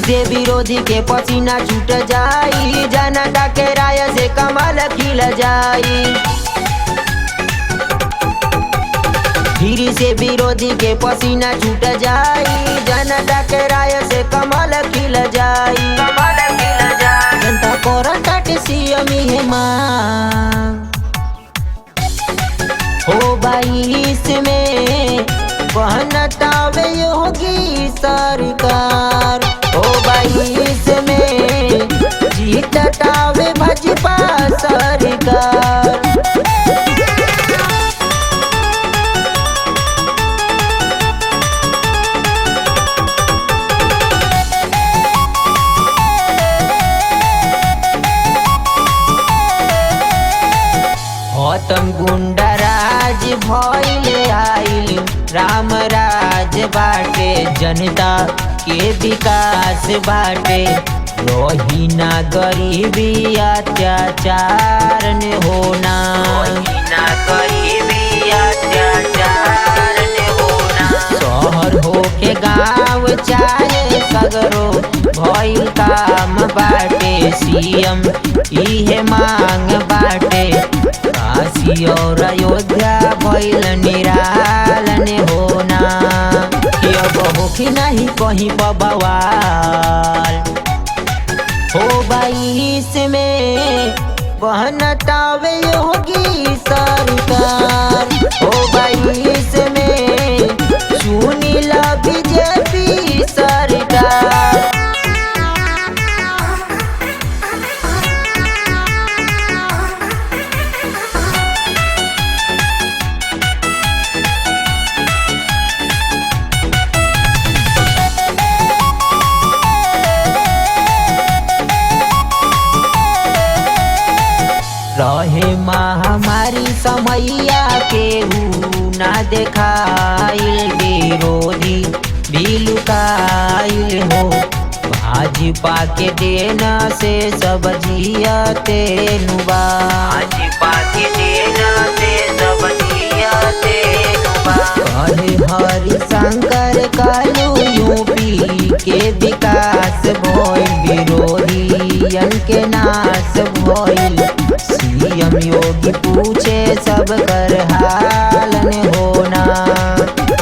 से विरोधी के पसीना छूट जाई, जनता के राय से कमल खिल जाई। फिर से विरोधी के पसीना छूट जाई, जनता के राय से कमल खिल जाई। जनता कोरटाट सीएम है मां हो 22 में बनतावे योगी सरकार। हो 22 में जीततावे भाजपा सरकार। खत्म गुंडा राज भइल आइल राम राज बाटे, जनता के विकास बाटे। रही ना गरीबी अत्याचार ने होना, शहर हो के गाँव चाहे सगरो भइल काम बाटे। सीएम इहे मांग बाटे, काशी और अयोध्या भइल निरालन होना। अब होखी नहीं कहीं बवाल हो 22 में बनतावे योगी सरकार। हो 22 में चुनिला बीजेपी सरकार। रहे महामारी समैया केहू ना देखाइल, विरोधी भी लुकाइल हो। भाजपा के देना से सब जियते नुबा, भाजपा के देना से सब जियते नुबा। कहे हरिशंकर कालू यूपी के विकास भइल, विरोधियन के नाश भइल। सीएम योगी पूछे सब कर हालन होना,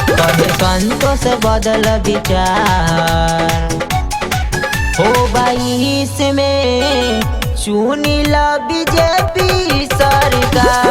कहे संतोष बदल विचार। हो 22 में चुनिला बीजेपी सरकार।